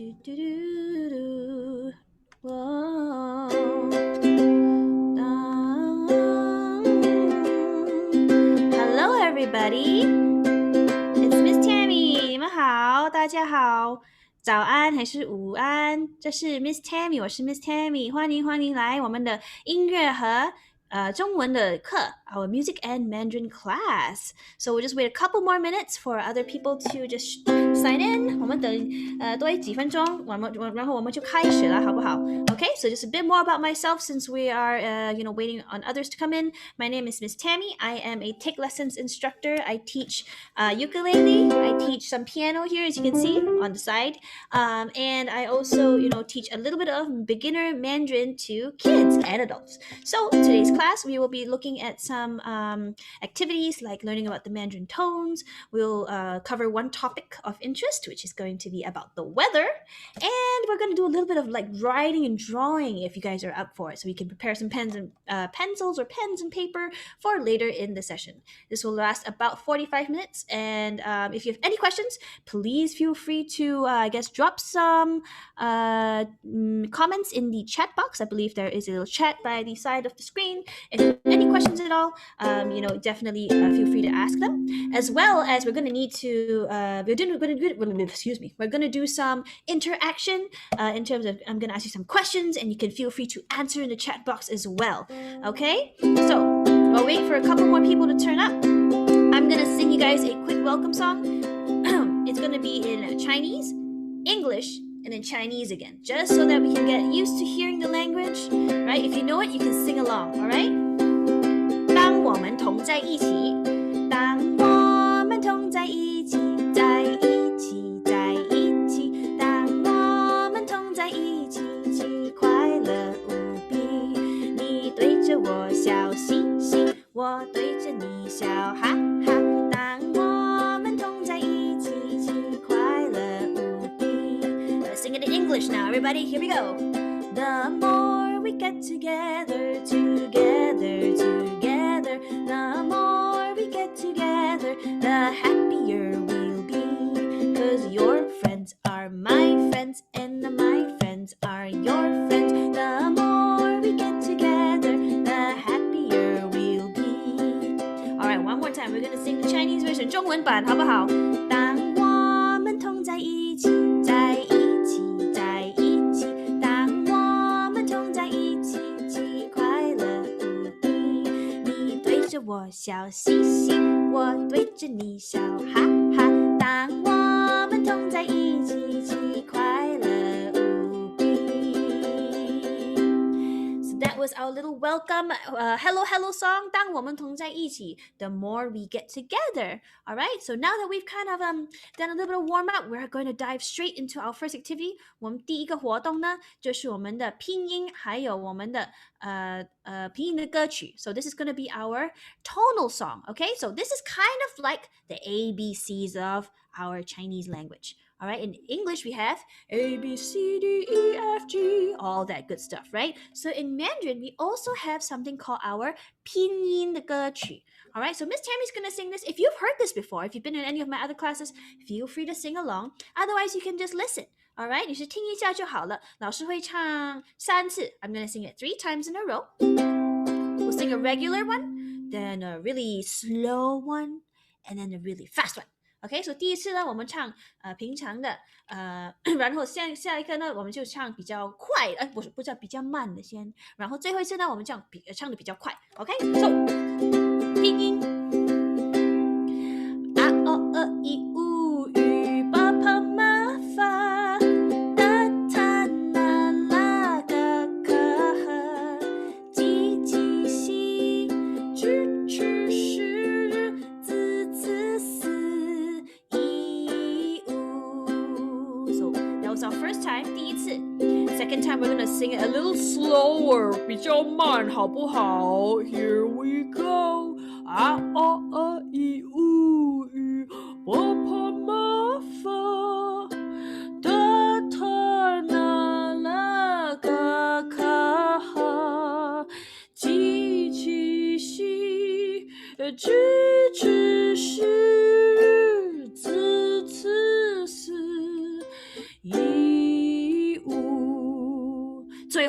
do, do, do, do. Whoa. Hello, everybody. It's Miss Tammy. 你们好，大家好。早安还是午安？这是 Miss Tammy， 我是 Miss Tammy， 欢迎来我们的音乐和中文的课 our music and Mandarin class. So we'll just wait a couple more minutes for other people to just sign in. 我们等多几分钟，然后我们就开始了，好不好？ Okay, so just a bit more about myself since we are waiting on others to come in. My name is Miss Tammy. I am a Takelessons instructor. I teach ukulele. I teach some piano here, as you can see on the side. And I also, teach a little bit of beginner Mandarin to kids and adults. So today's class, we will be looking at some activities like learning about the Mandarin tones. We'll cover one topic of interest, which is going to be about the weather. And we're going to do a little bit of like writing and drawing if you guys are up for it. So we can prepare some pens and pencils or pens and paper for later in the session. This will last about 45 minutes. And if you have any questions, please feel free to, drop some comments in the chat box. I believe there is a little chat by the side of the screen. If you have any questions at all, definitely feel free to ask them. As well as we're going to need to, we're going to do some interaction in terms of, I'm going to ask you some questions and you can feel free to answer in the chat box as well. Okay? So, while waiting for a couple more people to turn up, I'm going to sing you guys a quick welcome song. It's going to be in Chinese, English, and then Chinese again, just so that we can get used to hearing the language, right? If you know it, you can sing along, all right? 当我们同在一起，当我们同在一起，在一起，在一起，当我们同在一起，快乐无比。你对着我笑嘻嘻，我对着你笑哈哈。当我们同在一起，快乐无比。Let's sing it in English now, everybody. Here we go. The more we get together, the more we get together, the happier we'll be. 'Cause your friends are my friends, and my friends are your friends. The more we get together, the happier we'll be. Alright, one more time. We're gonna sing the Chinese version, 中文版，好不好？当我们同在一起，在一起，在一起，当我们同在一起，快乐无比。你对着我笑嘻嘻，我对着你笑哈哈。当我们同在一起，快乐无比。So that was our little welcome hello song. 当我们同在一起 the more we get together. All right, so now that we've kind of done a little bit of warm up, we're going to dive straight into our first activity. 我们第一个活动呢，就是我们的拼音，还有我们的拼音的歌曲。So this is going to be our tonal song. Okay, so this is kind of like the ABCs of our Chinese language. All right, in English we have A, B, C, D, E, F, G, all that good stuff, right? So in Mandarin, we also have something called our 拼音的歌曲. All right, so Miss Tammy's going to sing this. If you've heard this before, if you've been in any of my other classes, feel free to sing along. Otherwise, you can just listen. All right, 你是听一下就好了。老师会唱3次. I'm going to sing it 3 times in a row. We'll sing a regular one, then a really slow one, and then a really fast one. Okay, so 第一次呢，我们唱平常的然后下一个呢，我们就唱比较快，不叫比较慢的先，然后最后一次呢，我们唱的比较快。Okay, so 拼音啊哦呃一乌语巴帕玛法哒塔那拉嘎卡哈叽叽西吱吱是滋滋思一乌。So that was our first time, 第一次。Second time, we're gonna sing it a little slower, 比较慢，好不好 ？Here we go. 啊哦啊一乌语巴帕玛法哒塔那拉嘎卡哈叽叽西吱吱是滋滋思一。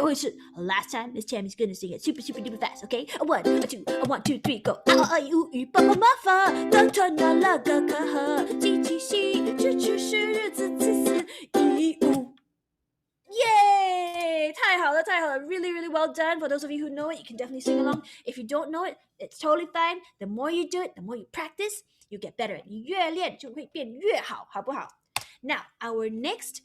后一次 Last time, Miss Tammy's gonna sing it super duper fast, okay? A one, a two, a 1, 2, 3, go. 啊啊一乌鱼爸爸妈发，都吞了个可和，七七七，吃吃是日子次次一五。Yay! 太好了，太好了 ！Really, really well done. For those of you who know it, you can definitely sing along. If you don't know it, it's totally fine. The more you do it, the more you practice, you get better. 你越练就会变越好，好不好？ Now, our next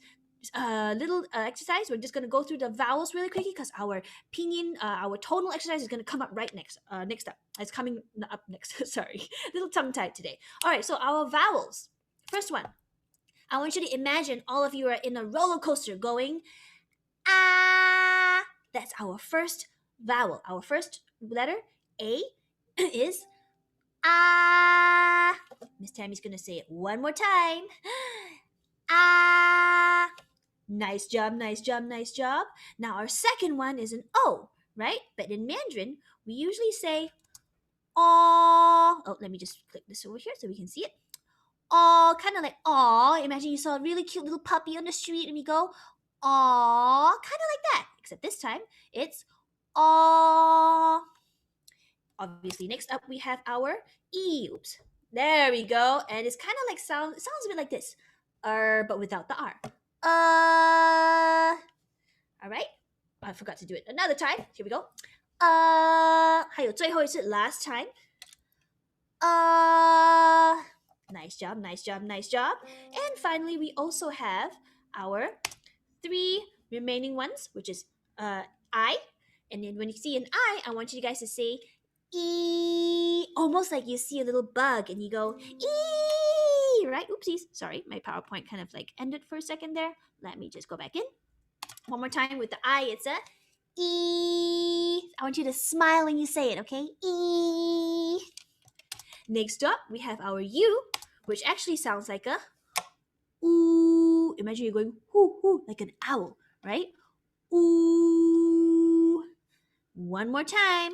little exercise, we're just going to go through the vowels really quickly because our pinyin, our tonal exercise is going to come up right next. Next up, it's coming up next. Sorry, little tongue tied today. All right, so our vowels. First one. I want you to imagine all of you are in a roller coaster going, ah. That's our first vowel. Our first letter, A, is ah. Miss Tammy's going to say it one more time. Ah. Nice job, nice job, nice job. Now our second one is an O, right? But in Mandarin, we usually say aw. Oh, let me just click this over here so we can see it. Aw, kind of like aw. Imagine you saw a really cute little puppy on the street and you go, aw, kind of like that. Except this time, it's aw. Obviously, next up we have our E. Oops. There we go. And it's kind of like sounds a bit like this. But without the R. All right. I forgot to do it another time. Here we go. 还有最后一次 last time. Nice job, nice job, nice job. And finally, we also have our 3 remaining ones, which is I. And then when you see an I want you guys to say E, almost like you see a little bug and you go E, right? Oopsies. Sorry, my PowerPoint kind of like ended for a second there. Let me just go back in. One more time with the I, it's a E. I want you to smile when you say it, okay? E. Next up, we have our U, which actually sounds like a ooh. Imagine you're going hoo hoo like an owl, right? Ooh. One more time.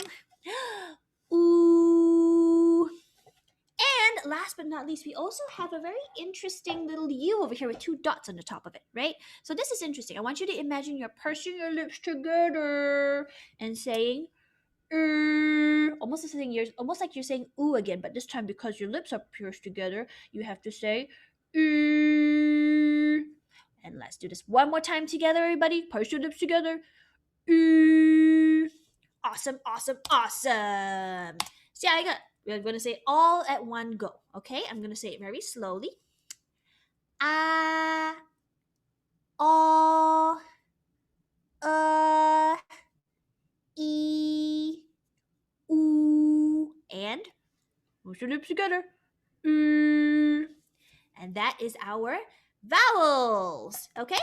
Ooh. And last but not least, we also have a very interesting little U over here with 2 dots on the top of it, right? So this is interesting. I want you to imagine you're pursing your lips together and saying almost like you're saying ooh again, but this time because your lips are pursed together, you have to say ooh. And let's do this one more time together, everybody. Purse your lips together. Ooh. Awesome, awesome, awesome. 下一个 we're going to say all at one go. Okay, I'm going to say it very slowly. Ah, oh, e, ooh, and push your lips together. And that is our vowels. Okay?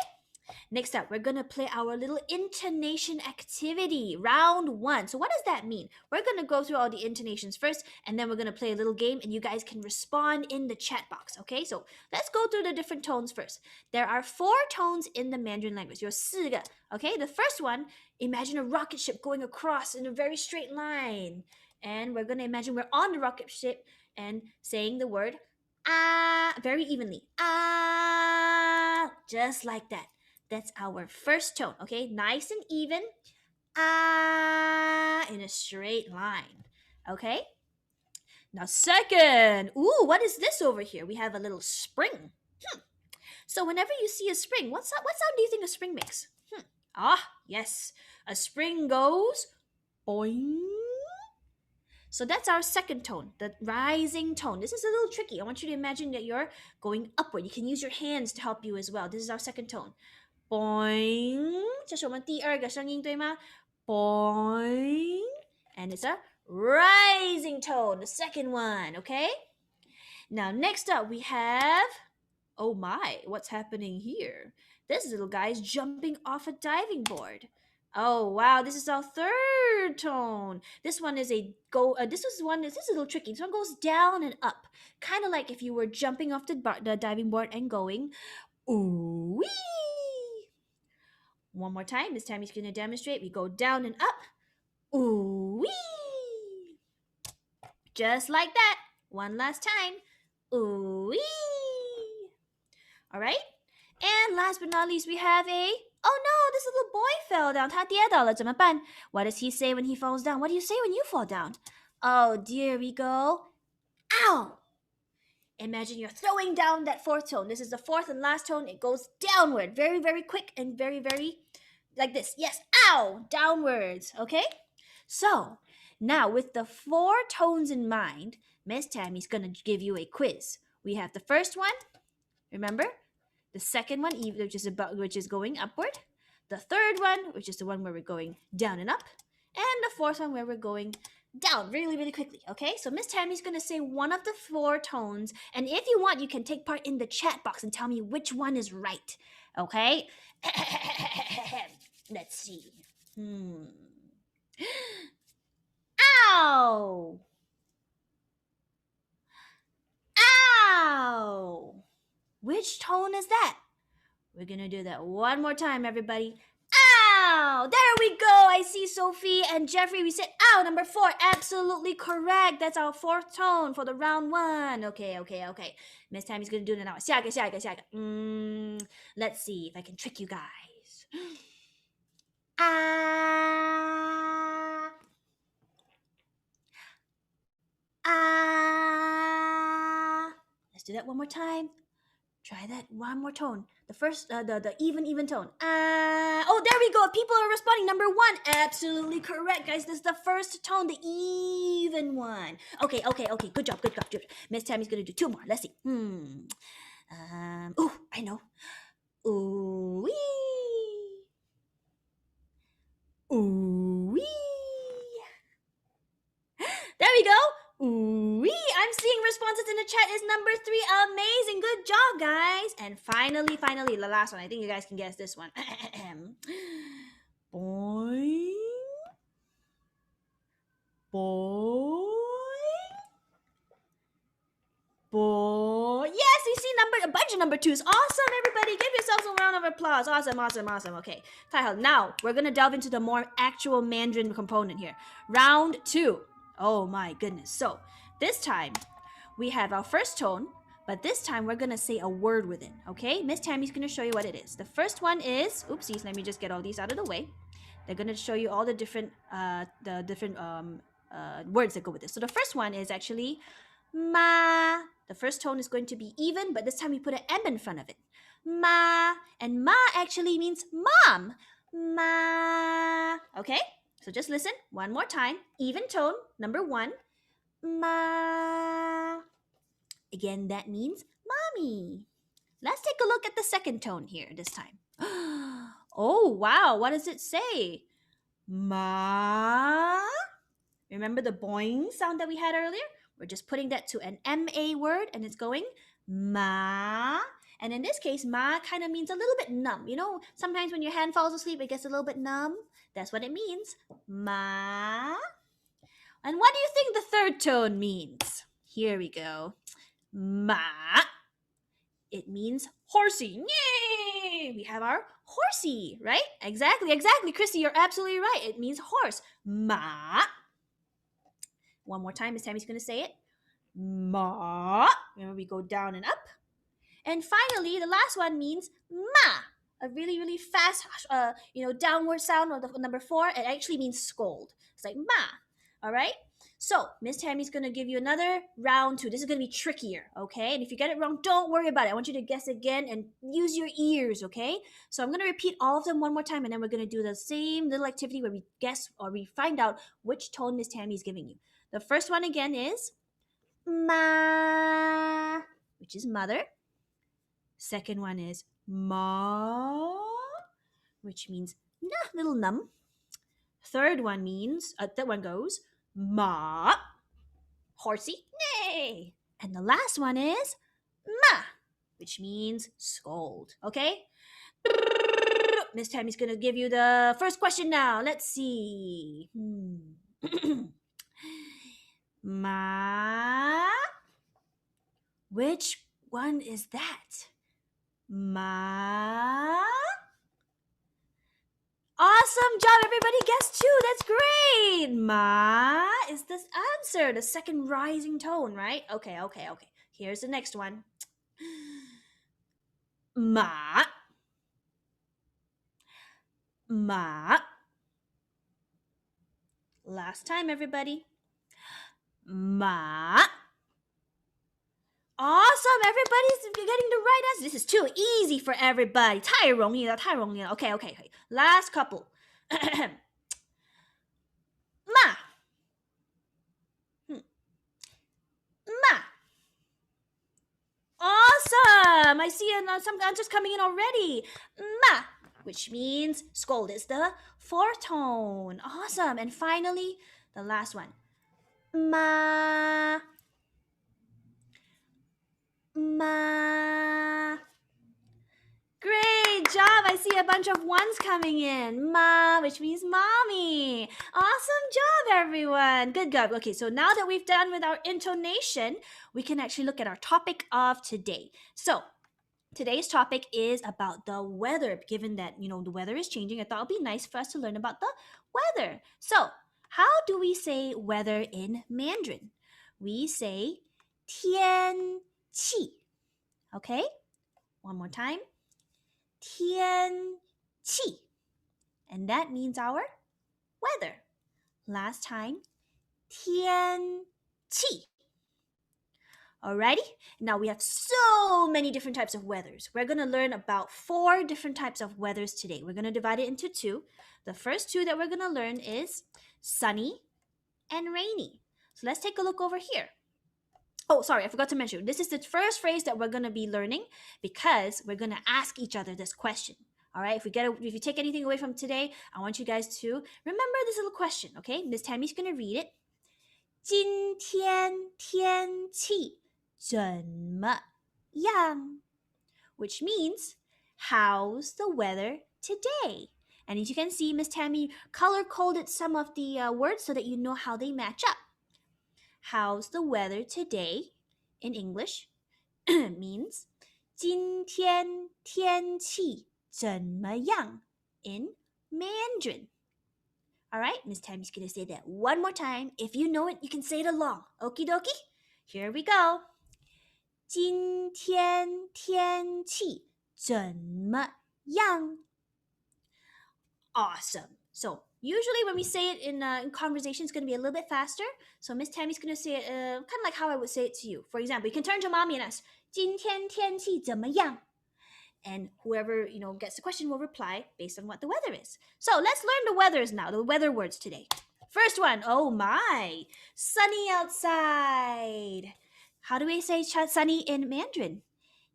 Next up, we're going to play our little intonation activity, round 1. So what does that mean? We're going to go through all the intonations first, and then we're going to play a little game, and you guys can respond in the chat box, okay? So let's go through the different tones first. There are 4 tones in the Mandarin language. 有4个, okay? The first one, imagine a rocket ship going across in a very straight line. And we're going to imagine we're on the rocket ship and saying the word ah very evenly. Ah, just like that. That's our first tone, okay? Nice and even. Ah, in a straight line, okay? Now second, ooh, what is this over here? We have a little spring. So whenever you see a spring, what sound do you think a spring makes? Ah, yes. A spring goes boing. So that's our second tone, the rising tone. This is a little tricky. I want you to imagine that you're going upward. You can use your hands to help you as well. This is our second tone. Boing. 这是我们第2个声音，对吗？ Boing. And it's a rising tone, the second one, okay? Now, next up, we have... Oh my, what's happening here? This little guy is jumping off a diving board. Oh wow, this is our third tone. This one is a this is a little tricky. This one goes down and up, kind of like if you were jumping off the diving board and going ooh wee. One more time. This time he's going to demonstrate. We go down and up. Ooh wee. Just like that. One last time. Ooh wee. All right. And last but not least, we have a Oh no, this little boy fell down. 他跌倒了，怎么办? What does he say when he falls down? What do you say when you fall down? Oh dear, we go, ow! Imagine you're throwing down that fourth tone. This is the fourth and last tone. It goes downward, very, very quick and very, very like this. Yes, ow, downwards, okay? So, now with the 4 tones in mind, Miss Tammy's going to give you a quiz. We have the first one, remember? The second one, which is going upward. The third one, which is the one where we're going down and up. And the fourth one where we're going down really, really quickly, okay? So Miss Tammy's going to say one of the 4 tones. And if you want, you can take part in the chat box and tell me which one is right, okay? Let's see. Ow! Ow! Which tone is that? We're gonna do that one more time, everybody. Ow! There we go! I see Sophie and Jeffrey. We said ow, number 4. Absolutely correct. That's our 4th tone for the round 1. Okay. Miss Tammy's gonna do it now. 下一个. Let's see if I can trick you guys. Ah. Let's do that one more time. Try that one more tone. The first, the even tone. Oh, there we go. People are responding. Number 1, absolutely correct, guys. This is the first tone, the even one. Okay. Good job. Miss Tammy's gonna do 2 more. Let's see. Oh, I know. Ooh wee. Ooh wee. There we go. Ooh wee. I'm seeing responses in the chat is number 3. Amazing. Good job, guys. And finally, the last one. I think you guys can guess this one. Boing. Boy. Yes, you see a bunch of number 2s. Awesome, everybody. Give yourselves a round of applause. Awesome. Okay. Now, we're going to delve into the more actual Mandarin component here. Round 2. Oh my goodness. So, this time, we have our first tone, but this time we're going to say a word with it. Okay? Miss Tammy's going to show you what it is. The first one is, oopsies, let me just get all these out of the way. They're going to show you all the different words that go with this. So the first one is actually ma. The first tone is going to be even, but this time we put an M in front of it. Ma. And ma actually means mom. Ma. Okay? So just listen one more time. Even tone, number 1. Ma. Again, that means mommy. Let's take a look at the second tone here this time. Oh, wow. What does it say? Ma. Remember the boing sound that we had earlier? We're just putting that to an M-A word, and it's going ma. And in this case, ma kind of means a little bit numb. You know, sometimes when your hand falls asleep, it gets a little bit numb. That's what it means. Ma. And what do you think the third tone means? Here we go. Ma. It means horsey. Yay! We have our horsey, right? Exactly. Christy, you're absolutely right. It means horse. Ma. One more time, Miss Tammy's going to say it. Ma. Remember, we go down and up. And finally, the last one means ma. A really, really fast, downward sound of the number 4. It actually means scold. It's like ma. All right? So, Miss Tammy's going to give you another round 2. This is going to be trickier, okay? And if you get it wrong, don't worry about it. I want you to guess again and use your ears, okay? So I'm going to repeat all of them one more time, and then we're going to do the same little activity where we guess or we find out which tone Miss Tammy is giving you. The first one again is ma, which is mother. Second one is ma, which means little numb. Third one means, that one goes ma, horsey, nay. And the last one is ma, which means scold. Okay? Miss Tammy's going to give you the first question now. Let's see. Ma. Which one is that? Ma. Awesome job, everybody. Guess 2. That's great. Ma is the answer, the second rising tone, right? Okay. Here's the next one. Ma. 马. Last time, everybody. 马. Awesome, everybody's getting the right answer. This is too easy for everybody. 太容易了. Okay. Last couple. 马. 马. Awesome! I see some answers coming in already. Ma, which means scold is the fourth tone. Awesome. And finally, the last one. Ma. Ma. Great job. I see a bunch of ones coming in. Ma, which means mommy. Awesome job, everyone. Good. Okay, so now that we've done with our intonation, we can actually look at our topic of today. So, today's topic is about the weather. Given that, the weather is changing, I thought it would be nice for us to learn about the weather. So, how do we say weather in Mandarin? We say 天气. Okay? One more time. 天气. And that means our weather. Last time. 天气. Alrighty? Now we have so many different types of weathers. We're going to learn about 4 different types of weathers today. We're going to divide it into 2. The first 2 that we're going to learn is sunny and rainy. So let's take a look over here. Oh, sorry, I forgot to mention. This is the first phrase that we're going to be learning because we're going to ask each other this question. All right, if you take anything away from today, I want you guys to remember this little question, okay? Miss Tammy's going to read it. 今天天气怎么样? Which means, how's the weather today? And as you can see, Miss Tammy color-coded some of the words so that you know how they match up. How's the weather today in English means 今天天气怎么样 in Mandarin. All right, Miss Tammy's going to say that one more time. If you know it, you can say it along. Okie dokie. Here we go. 今天天气怎么样? Awesome. So usually when we say it in conversation, it's going to be a little bit faster. So Miss Tammy's going to say it kind of like how I would say it to you. For example, you can turn to mommy and ask, 今天天气怎么样? And whoever, gets the question will reply based on what the weather is. So let's learn the weathers now, the weather words today. First one, oh my, sunny outside. How do we say sunny in Mandarin?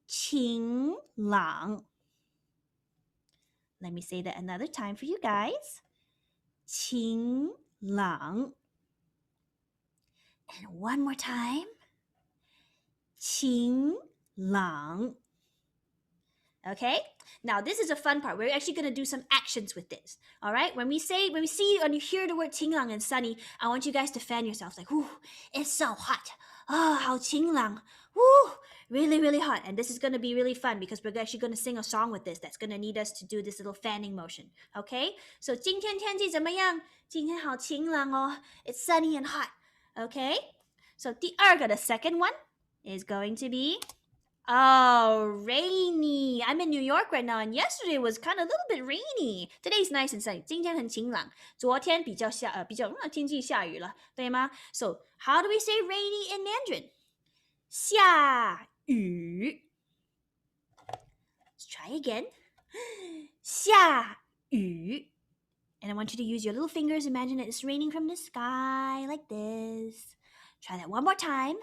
晴朗. Let me say that another time for you guys. 晴朗. And one more time. 晴朗. Okay? Now, this is a fun part. We're actually going to do some actions with this. All right? When you hear the word 晴朗 and sunny, I want you guys to fan yourselves like, ooh, it's so hot. Oh, 好晴朗. Woo, really, really hot. And this is going to be really fun because we're actually going to sing a song with this that's going to need us to do this little fanning motion. Okay? So, 今天天气怎么样? 今天好晴朗哦. It's sunny and hot. Okay? So, the second one is going to be, rainy. I'm in New York right now, and yesterday was kind of a little bit rainy. Today's nice and sunny. 今天很晴朗。昨天天气下雨了，对吗? So, how do we say rainy in Mandarin? 下雨. Let's try again. 下雨. And I want you to use your little fingers. Imagine it's raining from the sky like this. Try that one more time.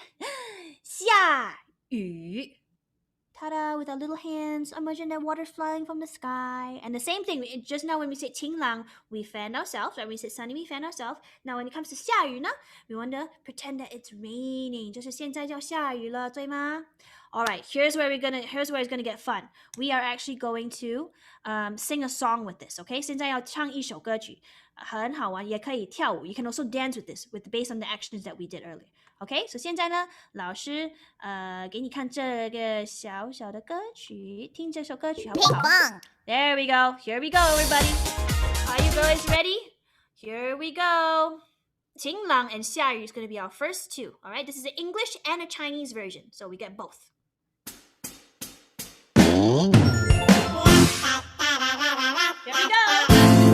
下雨. Ta-da, with our little hands. Imagine that water's flying from the sky. And the same thing, just now when we say 晴朗, we fan ourselves. Right? When we say sunny, we fan ourselves. Now when it comes to 下雨呢, we want to pretend that it's raining. 就是现在就要下雨了，对吗? All right, here's where it's gonna get fun. We are actually going to sing a song with this, okay? 现在要唱一首歌曲，很好玩，也可以跳舞。You can also dance with this, based on the actions that we did earlier. Okay, so 现在呢，老师给你看这个小小的歌曲，听这首歌曲好不好？ There we go. Here we go, everybody. Are you boys ready? Here we go. 晴朗 and 下雨 is going to be our first two. All right, this is an English and a Chinese version, so we get both. Here we go.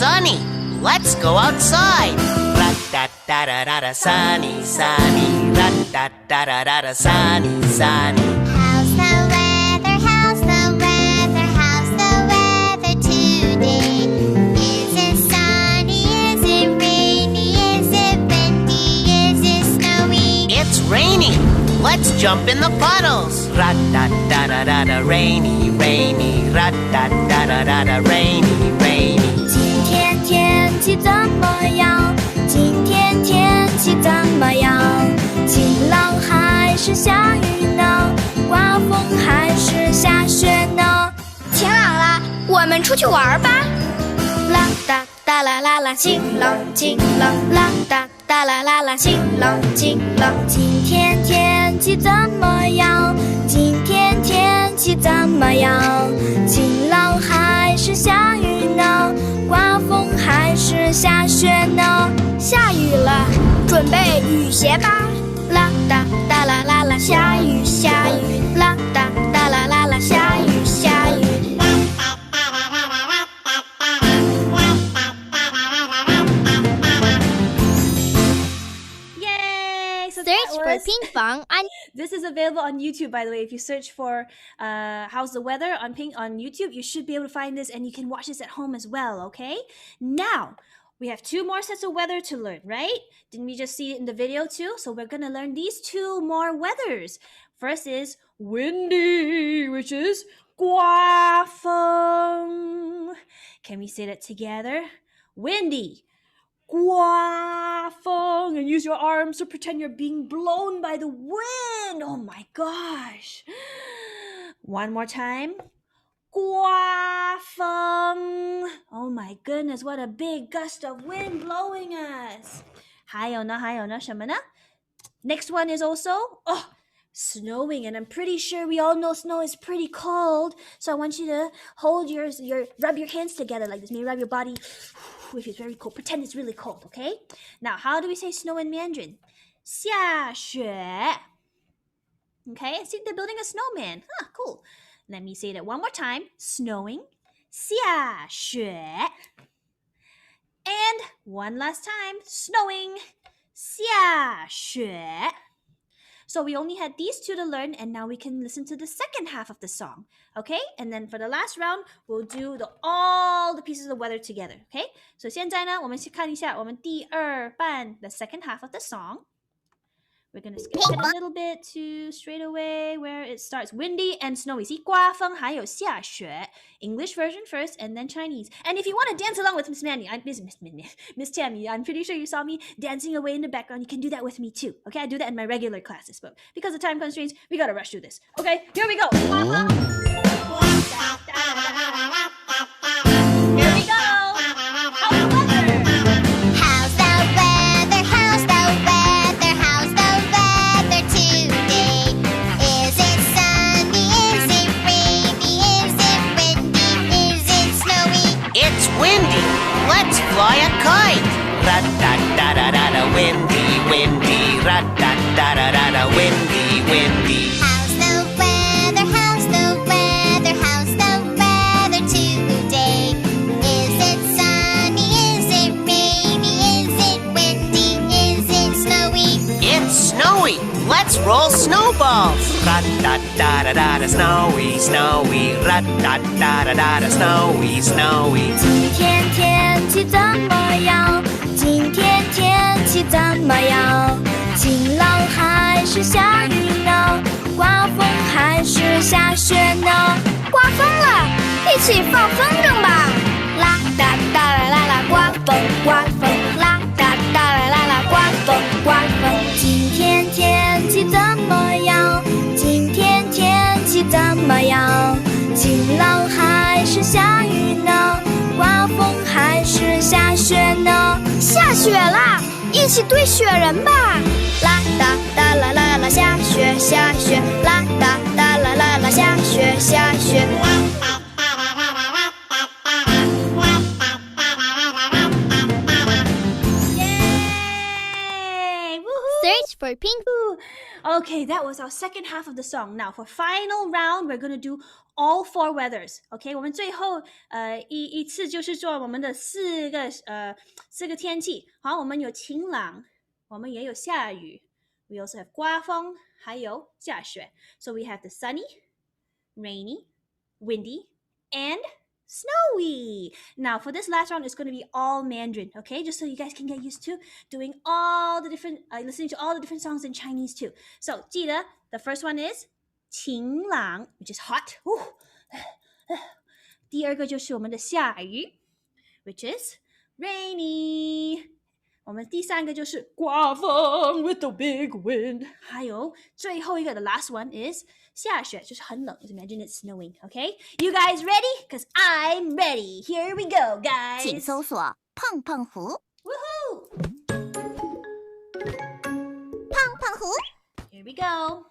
sunny. Let's go outside. Ra-da-da-da-da-da, sunny, sunny. Ra-da-da-da-da-da, sunny, sunny. How's the weather? How's the weather? How's the weather today? Is it sunny? Is it rainy? Is it windy? Is it snowy? It's raining. Let's jump in the puddles. Ra-da-da-da-da-da, rainy, rainy. Ra-da-da-da-da-da, rainy, rainy. 今天天气怎么样？今天天气怎么样？晴朗还是下雨呢？刮风还是下雪呢？晴朗了，我们出去玩吧！啦哒哒啦啦啦，晴朗晴朗，啦哒哒啦啦啦，晴朗晴朗。今天天气怎么样？今天天气怎么样？晴朗还是下雨呢？刮风还是下雪呢？下雨了，准备雨鞋吧！啦哒哒啦啦啦，下雨下雨，啦哒哒啦啦啦，下雨下雨。Yay! So Search that for was... Ping Pong on. This is available on YouTube, by the way. If you search for How's the Weather on YouTube, you should be able to find this, and you can watch this at home as well, okay? Now, we have 2 more sets of weather to learn, right? Didn't we just see it in the video too? So we're going to learn these 2 more weathers. First is windy, which is 刮风. Can we say that together? Windy. 刮风, and use your arms to pretend you're being blown by the wind. Oh my gosh. One more time. 刮风. Oh my goodness, what a big gust of wind blowing us. 还有呢什么呢? Next one is also snowing, and I'm pretty sure we all know snow is pretty cold. So I want you to hold rub your hands together like this. Maybe rub your body if it's very cold. Pretend it's really cold, okay? Now, how do we say snow in Mandarin? 下雪. Okay, see, they're building a snowman. Huh, cool. Let me say that one more time. Snowing. 下雪. And one last time. Snowing. 下雪. So we only had these 2 to learn, and now we can listen to the second half of the song, okay? And then for the last round, we'll do all the pieces of weather together, okay? So 现在呢，我们先看一下我们第2半 the second half of the song. We're going to skip ahead a little bit to straight away where it starts windy and snowy. See, 刮风还有下雪. English version first and then Chinese. And if you want to dance along with Miss Tammy, I'm pretty sure you saw me dancing away in the background. You can do that with me too. Okay, I do that in my regular classes, but because of time constraints, we got to rush through this. Okay, here we go. Here we go. How's the weather? How's the weather? How's the weather today? Is it sunny? Is it rainy? Is it windy? Is it snowy? It's windy. Let's fly a kite. Ra-da-da-da-da-da, windy, windy. Ra-da-da-da-da-da, windy, windy. How's the weather? How's the weather? How's the weather today? Is it sunny? Is it rainy? Is it windy? Is it snowy? It's snowy. Let's roll snowballs. Ra-da-da-da-da-da, snowy, snowy. Ra-da-da-da-da-da, snowy, snowy. 今天天气怎么样？今天天气怎么样？晴朗还是下雨呢？刮风还是下雪呢？刮风了，一起放风筝吧！啦哒哒啦啦啦，刮风刮风，啦哒哒啦啦啦，刮风刮风。今天天气怎么样？今天天气怎么样？晴朗还是下雨呢？刮风还是下雪呢？下雪啦，一起堆雪人吧！啦哒哒啦啦啦，下雪下雪，啦哒哒啦啦啦，下雪下雪。Yay! Woohoo! Search for pink. Okay, that was our second half of the song. Now for final round, we're going to do all 4 weathers. Okay, 我们最后一次就是做我们的四个天气。好，我们有晴朗，我们也有下雨。We also have 刮风，还有下雪。So we have the sunny, rainy, windy, and snowy. Now for this last round, it's going to be all Mandarin, okay? Just so you guys can get used to doing all the different, listening to all the different songs in Chinese too. So 记得 the first one is 晴朗 which is hot. 第二个就是我们的下雨 which is rainy. 我们第三个就是刮风 with the big wind. 还有最后一个 the last one is 下雪，就是很冷。Just imagine it's snowing, okay? You guys ready? Because I'm ready. Here we go, guys. 请搜索碰碰胡， Woohoo! 碰碰胡。 Here we go.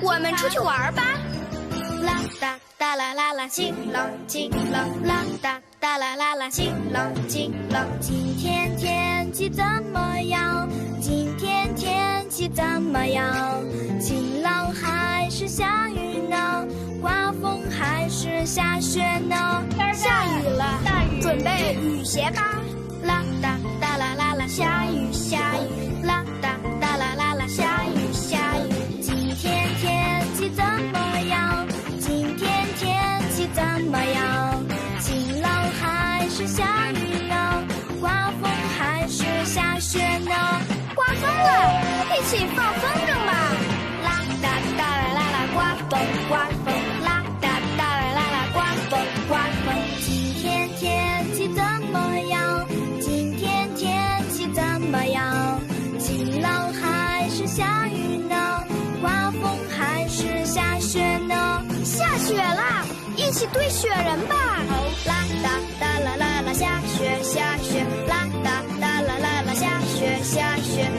我们出去玩吧！啦哒哒啦啦啦，晴朗晴朗，啦哒哒啦啦啦，晴朗晴朗。今天天气怎么样？今天天气怎么样？晴朗还是下雨呢？刮风还是下雪呢？下雨了，准备雨鞋吧！啦哒哒啦啦啦，下雨下雨，啦哒哒啦啦啦，下雨下雨。 今天天气怎么样？今天天气怎么样？晴朗还是下雨呢？刮风还是下雪呢？刮风了，一起放风筝吧！啦哒哒啦啦啦，刮风刮风，啦哒哒啦啦啦，刮风刮风。今天天气怎么样？今天天气怎么样？晴朗还是下雨呢？ 刮风还是下雪呢？下雪啦，一起堆雪人吧！啦哒哒啦啦啦，下雪下雪，啦哒哒啦啦啦，下雪下雪。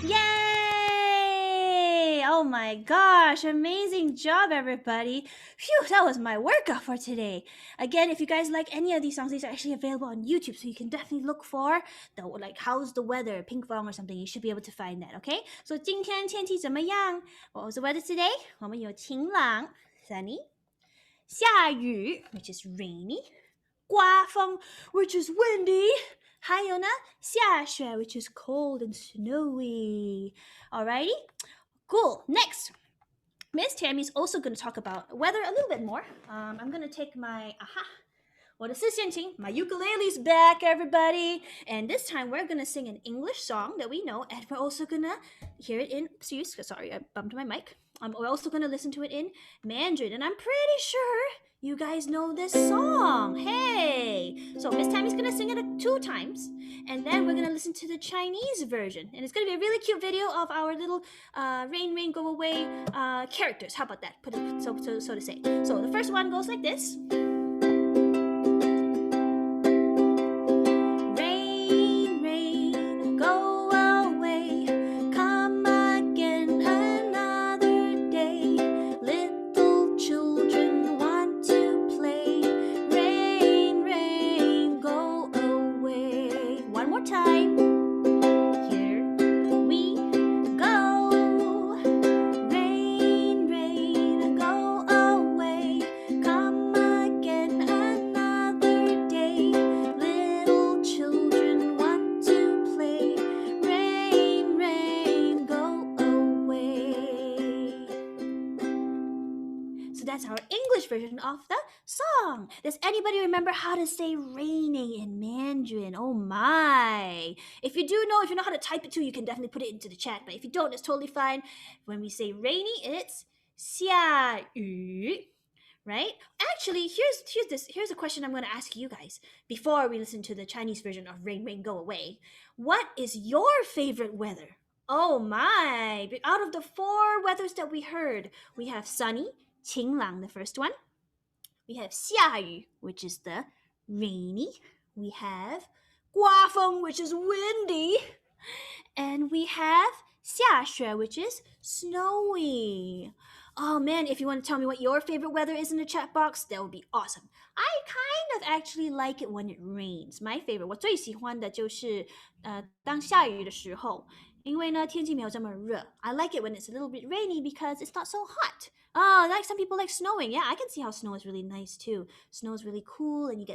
Yay! Oh my gosh, amazing job, everybody. Phew, that was my workout for today. Again, if you guys like any of these songs, these are actually available on YouTube, so you can definitely look for the like how's the weather, pink fong or something. You should be able to find that, okay? So 今天天气怎么样? What was the weather today? 我们有晴朗 sunny, 下雨 which is rainy, 刮风 which is windy. 还有呢，下雪 which is cold and snowy. Alrighty? Cool. Next, Miss Tammy is also going to talk about weather a little bit more. I'm going to take my, my ukulele's back, everybody. And this time we're going to sing an English song that we know, and we're also going to hear it in, sorry, I bumped my mic. We're also going to listen to it in Mandarin, and I'm pretty sure you guys know this song. Hey! So Miss Tammy's going to sing it 2 times, and then we're going to listen to the Chinese version. And it's going to be a really cute video of our little rain, rain, go away characters. How about that? Put it so to say. So the first one goes like this. Rain, rain, go away. Come again another day. Little children want to play. Rain, rain, go away. One more time. Here we go. Rain, rain, go away. Come again another day. Little children want to play. Rain, rain, go away. So that's our English version of the song. Does anybody remember how to say raining in Mandarin? Oh my. If you know how to type it too, you can definitely put it into the chat. But if you don't, it's totally fine. When we say rainy, it's 下雨. Right? Actually, here's a question I'm going to ask you guys before we listen to the Chinese version of Rain, Rain, Go Away. What is your favorite weather Oh my! But out of the 4 weathers that we heard, we have sunny, 晴朗, the first one. We have 下雨, which is the rainy. We have 刮风, which is windy. And we have 下雪, which is snowy. Oh man, if you want to tell me what your favorite weather is in the chat box, that would be awesome. I kind of actually like it when it rains. My favorite, 我最喜欢的就是当下雨的时候，因为呢天气没有这么热。I like it when it's a little bit rainy because it's not so hot. Oh, like some people like snowing. Yeah, I can see how snow is really nice too. Snow is really cool, and you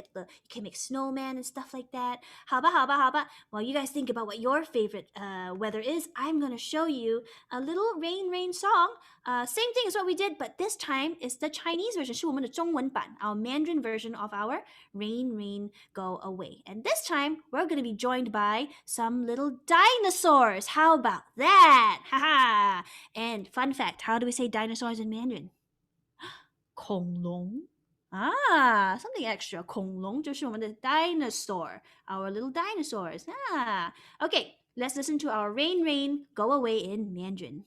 can make snowman and stuff like that. 好吧，好吧，好吧。While you guys think about what your favorite weather is, I'm gonna show you a little rain song. Same thing as what we did, but this time is the Chinese version. 是我们的中文版, our Mandarin version of our rain go away. And this time we're gonna be joined by some little dinosaurs. How about that? Haha. And fun fact, how do we say dinosaurs in Mandarin? 恐龙. Ah, something extra. 恐龙就是我们的 dinosaur, our little dinosaurs. Ah, okay. Let's listen to our rain go away in Mandarin.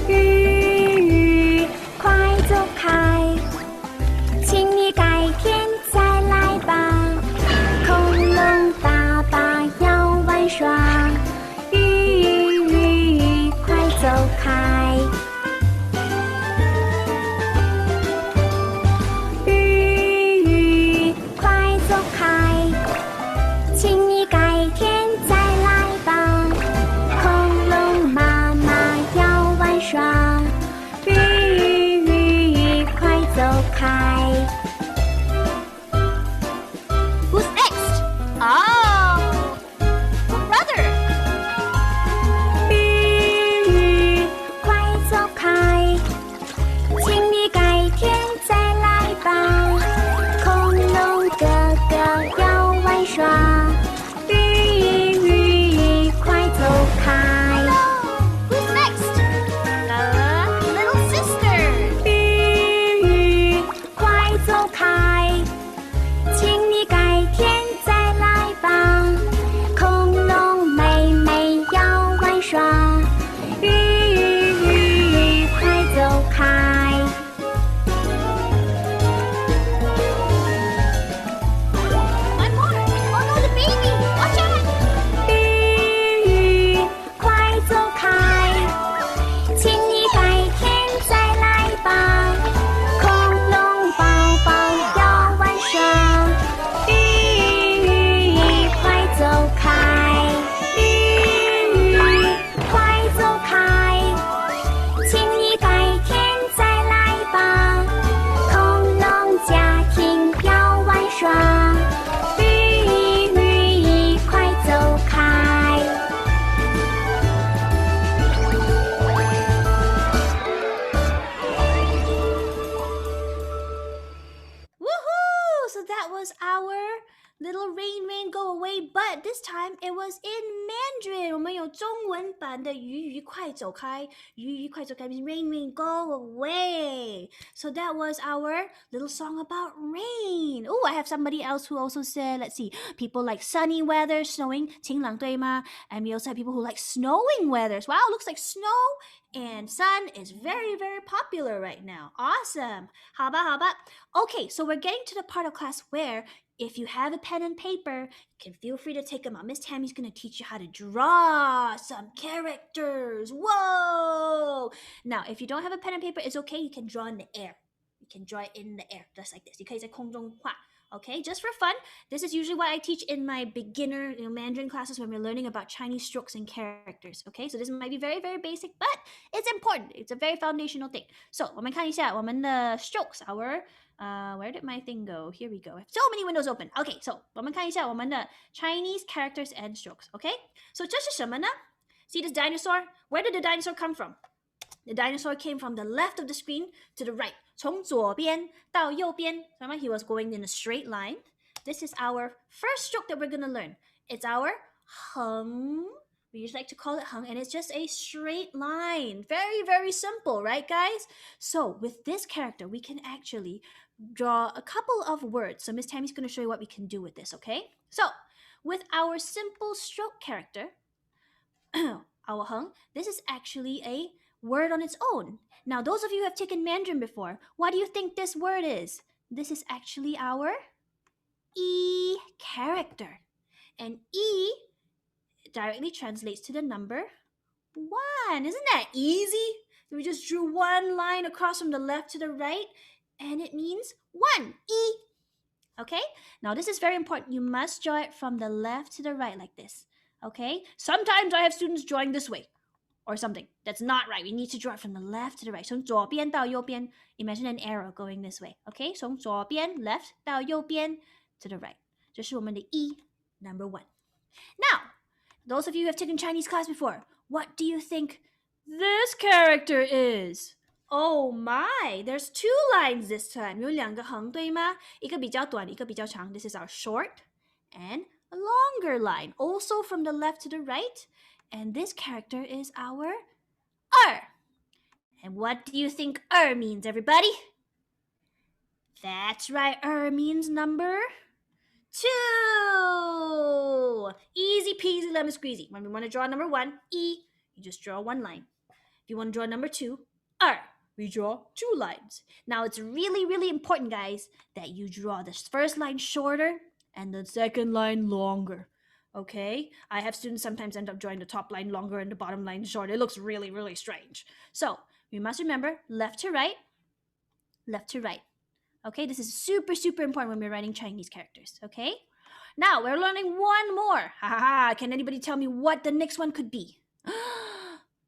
雨快走开，请你改天再来吧。恐龙爸爸要玩耍，雨快走开。雨快走开，请你改天再来吧。恐龙妈妈要玩耍，雨快走开。Who's next? Oh, brother. 雨快走开，请你改天再来吧。恐龙哥哥要玩耍，雨快走开。Who's next? The little sister. 雨快走开，请你改天再来吧。恐龙妹妹要玩耍，雨快走开。One more. Oh no, the baby. Watch out. 雨快走开，请你改天再来吧。恐龙宝宝要玩耍，雨快走开，雨快走开，请你改天再来吧。恐龙家庭要玩耍，雨快走开。Woohoo! So that was our little rain go away, but this time it was in Mandarin. 我们有中文版的鱼快走开，鱼快走开 means rain go away. So that was our little song about rain. Oh, I have somebody else who also said, let's see, people like sunny weather, snowing, 晴朗对吗? And we also have people who like snowing weathers. Wow, looks like snow and sun is very popular right now. Awesome. 好吧，好吧. Okay, so we're getting to the part of class where if you have a pen and paper, you can feel free to take them out. Miss Tammy's going to teach you how to draw some characters. Whoa! Now, if you don't have a pen and paper, it's okay. You can draw in the air. You can draw it in the air, just like this. 你可以在空中画. Okay, just for fun. This is usually what I teach in my beginner Mandarin classes when we're learning about Chinese strokes and characters. Okay, so this might be very basic, but it's important. It's a very foundational thing. So, 我们看一下我们的 strokes, our where did my thing go? Here we go. I have so many windows open. Okay, so 我们看一下我们的 Chinese characters and strokes. Okay, so 这是什么呢? See this dinosaur? Where did the dinosaur come from? The dinosaur came from the left of the screen to the right. 从左边到右边. Remember, he was going in a straight line. This is our first stroke that we're going to learn. It's our 横. We just like to call it hung, and it's just a straight line. Very, very simple, right, guys? So with this character, we can actually draw a couple of words. So Miss Tammy's going to show you what we can do with this, okay? So with our simple stroke character, our hung, this is actually a word on its own. Now, those of you who have taken Mandarin before, what do you think this word is? This is actually our E character. And E directly translates to the number 1. Isn't that easy? We just drew one line across from the left to the right, and it means 1. E. Okay? Now, this is very important. You must draw it from the left to the right like this. Okay? Sometimes I have students drawing this way or something. That's not right. We need to draw it from the left to the right. 从左边到右边. Imagine an arrow going this way. Okay? 从左边 left 到右边 to the right. 这是我们的 E, number 1. Now, those of you who have taken Chinese class before, what do you think this character is? Oh my, there's 2 lines this time. 有2个横，对吗？一个比较短，一个比较长。This is our short and a longer line, also from the left to the right. And this character is our And what do you think means, everybody? That's right, means number 2. Easy peasy lemon squeezy. When we want to draw number 1, E, you just draw 1 line. If you want to draw number 2, we draw 2 lines. Now, it's really, really important, guys, that you draw the first line shorter and the second line longer. Okay? I have students sometimes end up drawing the top line longer and the bottom line shorter. It looks really, really strange. So, we must remember left to right, left to right. Okay, this is super, super important when we're writing Chinese characters, okay? Now, we're learning one more. Can anybody tell me what the next one could be?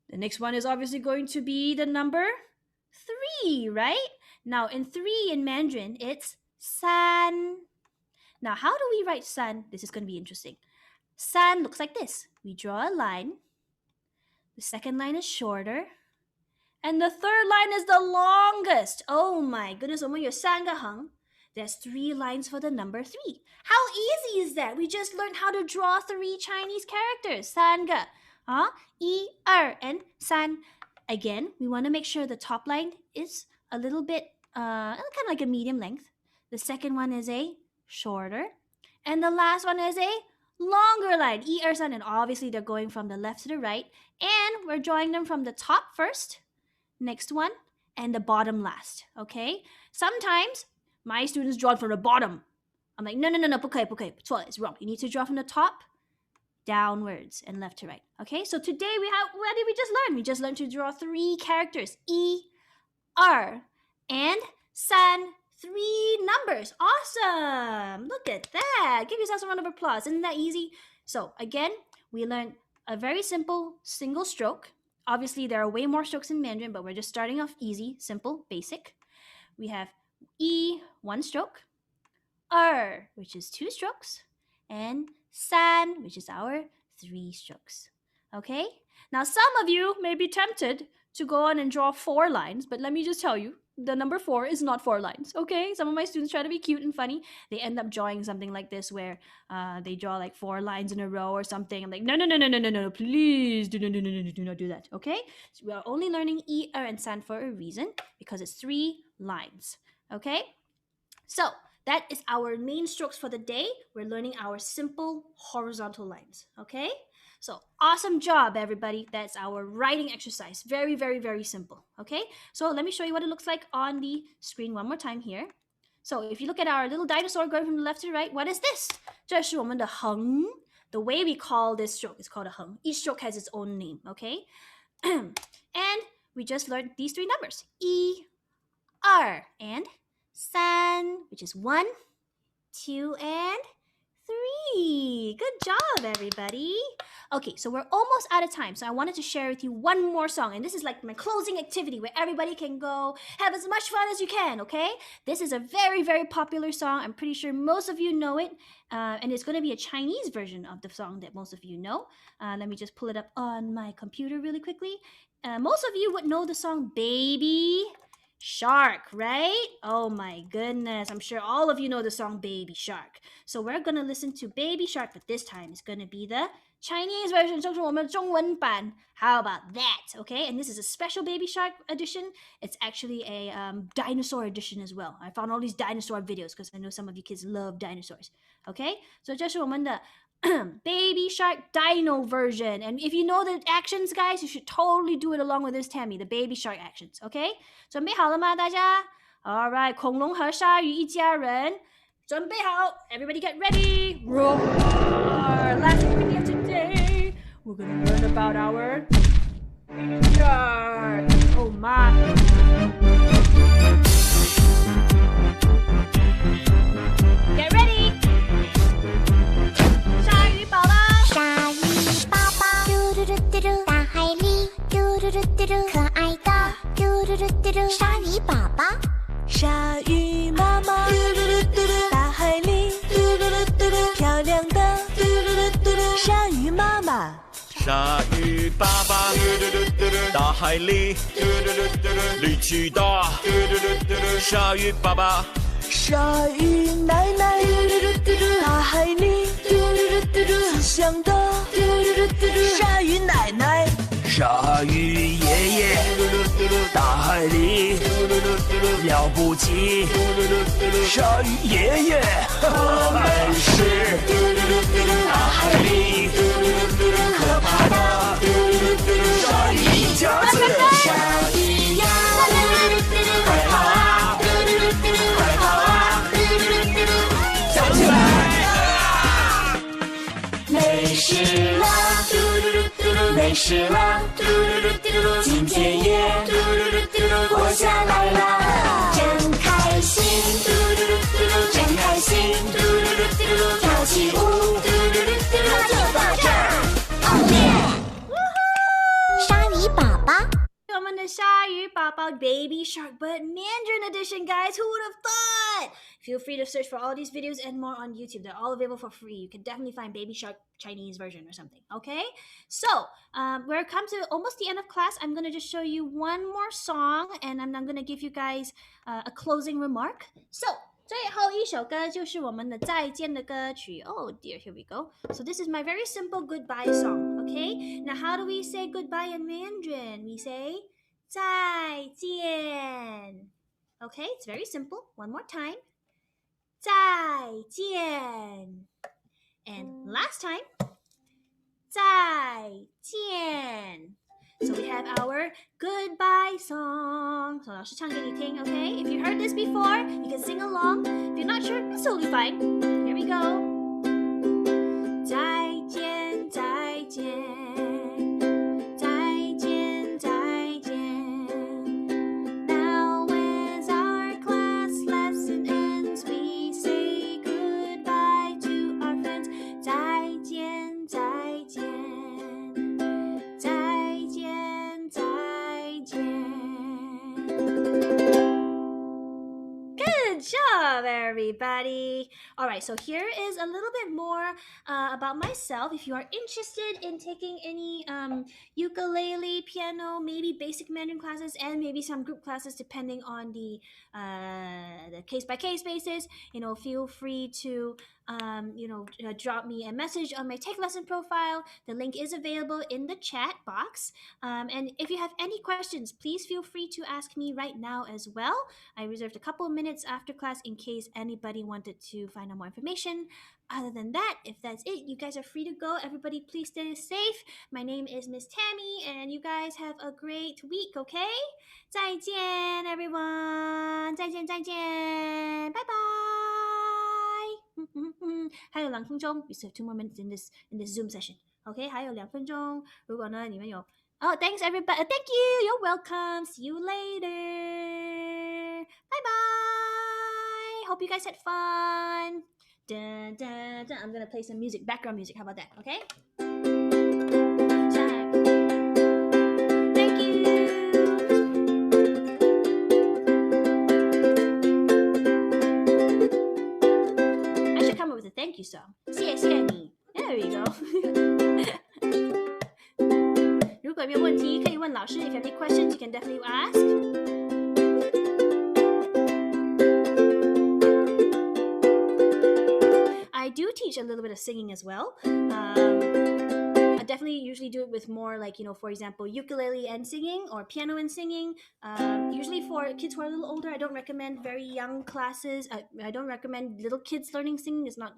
The next one is obviously going to be the number 3, right? Now, in 3 in Mandarin, it's san. Now, how do we write san? This is going to be interesting. San looks like this. We draw a line. The second line is shorter. And the third line is the longest. Oh my goodness, 我们有3个横. There's 3 lines for the number 3. How easy is that? We just learned how to draw 3 Chinese characters. 3个. 1, 2, and 3. Again, we want to make sure the top line is a little bit, kind of like a medium length. The second one is a shorter. And the last one is a longer line. 1, 2, 3. And obviously they're going from the left to the right. And we're drawing them from the top first. Next one, and the bottom last, okay? Sometimes my students draw from the bottom. I'm like, no, 不可以，错了, it's wrong. You need to draw from the top downwards and left to right, okay? So today what did we just learn? We just learned to draw 3 characters, E, R, and san, 3 numbers. Awesome! Look at that. Give yourselves a round of applause. Isn't that easy? So again, we learned a very simple single stroke. Obviously, there are way more strokes in Mandarin, but we're just starting off easy, simple, basic. We have E, 1 stroke, which is 2 strokes, and san, which is our 3 strokes. Okay? Now, some of you may be tempted to go on and draw 4 lines, but let me just tell you, the number 4 is not 4 lines, okay? Some of my students try to be cute and funny. They end up drawing something like this where they draw like 4 lines in a row or something. I'm like, no, please do not do that, okay? So we are only learning E, and san for a reason because it's 3 lines, okay? So that is our main strokes for the day. We're learning our simple horizontal lines, okay? So awesome job, everybody. That's our writing exercise. Very, very, very simple, okay? So let me show you what it looks like on the screen one more time here. So if you look at our little dinosaur going from the left to the right, what is this? 这是我们的横. The way we call this stroke is called a hung. Each stroke has its own name, okay? And we just learned these 3 numbers. E, R, and san, which is 1, 2, and 3. Good job, everybody. Okay, so we're almost out of time. So I wanted to share with you one more song. And this is like my closing activity where everybody can go have as much fun as you can, okay? This is a very, very popular song. I'm pretty sure most of you know it. And it's going to be a Chinese version of the song that most of you know. Let me just pull it up on my computer really quickly. Most of you would know the song Baby Shark, right? Oh my goodness. I'm sure all of you know the song Baby Shark. So we're going to listen to Baby Shark, but this time it's going to be the Chinese version. 就是我们的中文版. How about that? Okay, and this is a special Baby Shark edition. It's actually a dinosaur edition as well. I found all these dinosaur videos because I know some of you kids love dinosaurs. Okay, so 这是我们的Baby Shark Dino version. And if you know the actions, guys, you should totally do it along with this Tammy, the Baby Shark actions. Okay? 准备好了吗，大家 All right, 恐龙和鲨鱼一家人准备好 Everybody get ready. Roar. Last video today, we're gonna learn about our shark. Oh my. Get ready. 鲨鱼宝宝，鲨鱼宝宝，嘟嘟嘟嘟嘟，大海里，嘟嘟嘟嘟嘟，可爱的，嘟嘟嘟嘟嘟，鲨鱼宝宝，鲨鱼妈妈，大海里，漂亮的，鲨鱼妈妈。鲨鱼爸爸，大海里，力气大，鲨鱼爸爸。鲨鱼奶奶，大海里，慈祥的，鲨鱼奶奶。鲨鱼爷爷，大海里，了不起，鲨鱼爷爷。我们是大海里可怕的鲨鱼一家子。鲨鱼呀，快跑啊！快跑啊！跳起来！没事了，没事了，今天也活下来了，真开心，真开心，跳起舞，那就到这儿，哦耶！鲨鱼宝宝。我们的鲨鱼宝宝 Baby Shark, but Mandarin edition, guys. Who would have thought? Feel free to search for all these videos and more on YouTube. They're all available for free. You can definitely find Baby Shark Chinese version or something. Okay, so we're come to almost the end of class. I'm gonna just show you one more song, and I'm gonna give you guys a closing remark. So. 最后一首歌就是我们的再见的歌曲 Oh dear, here we go. So this is my very simple goodbye song, okay? Now how do we say goodbye in Mandarin? We say 再见 Okay, it's very simple. One more time. 再见 And last time. 再见 So we have our goodbye song. So 老师唱给你听 okay? If you heard this before, you can sing along. If you're not sure, it's totally fine. Here we go. 再见再见再见再见 Now as our class lesson ends, we say goodbye to our friends. 再见再见再见再见 Good job, everybody. All right, so here is a little bit more about myself. If you are interested in taking any ukulele, piano, maybe basic Mandarin classes, and maybe some group classes, depending on the case-by-case basis, feel free to drop me a message on my Take Lesson profile. The link is available in the chat box. And if you have any questions, please feel free to ask me right now as well. I reserved a couple of minutes after class in case anybody wanted to find out more information. Other than that, if that's it, you guys are free to go. Everybody, please stay safe. My name is Miss Tammy, and you guys have a great week, okay? 再见, everyone. 再见, 再见. Bye bye. 还有2分钟. We still have 2 more minutes in this Zoom session. Okay, 还有2分钟. 如果呢你们有 Oh, thanks everybody. Thank you. You're welcome. See you later. Bye bye. Hope you guys had fun. Dun, dun, dun. I'm gonna play some music, background music. How about that? Okay. Thank you. I should come up with a thank you song. 谢谢你. There you go. 如果有没有问题可以问老师 If you have any questions, you can definitely ask. with singing as well. I definitely usually do it with more like, for example, ukulele and singing or piano and singing. Usually for kids who are a little older, I don't recommend very young classes. I don't recommend little kids learning singing. It's not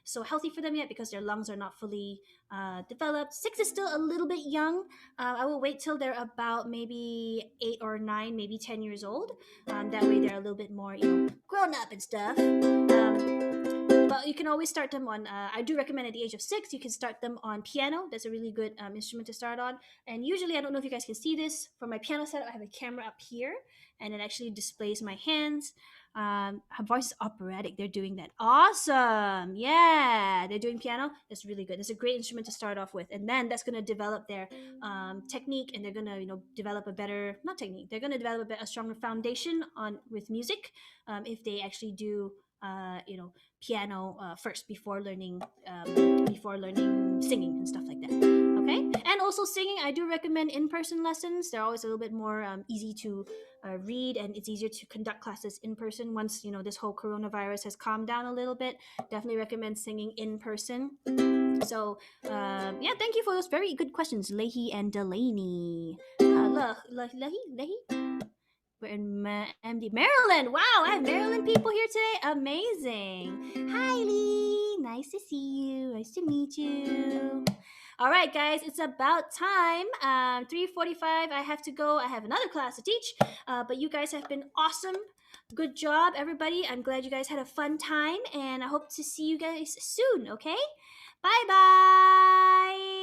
so healthy for them yet because their lungs are not fully developed. 6 is still a little bit young. I will wait till they're about maybe 8 or 9, maybe 10 years old. That way they're a little bit more, grown up and stuff. But you can always start them on, I do recommend at the age of 6, you can start them on piano. That's a really good instrument to start on. And usually, I don't know if you guys can see this, for my piano setup, I have a camera up here, and it actually displays my hands. Her voice is operatic. They're doing that. Awesome. Yeah, they're doing piano. That's really good. It's a great instrument to start off with. And then that's going to develop their technique, and they're going to, develop a better, not technique, they're going to develop a stronger foundation with music if they actually do, piano first before learning singing and stuff like that. Okay, and also singing, I do recommend in-person lessons. They're always a little bit more easy to read, and it's easier to conduct classes in person once this whole coronavirus has calmed down a little bit. Definitely recommend singing in person. So yeah, thank you for those very good questions, Leahy and Delaney. Leahy. We're in MD Maryland. Wow, I have Maryland people here today. Amazing. Hi, Lee. Nice to see you. Nice to meet you. All right, guys, it's about time. 3:45. I have to go. I have another class to teach. But you guys have been awesome. Good job, everybody. I'm glad you guys had a fun time, and I hope to see you guys soon. Okay. Bye bye.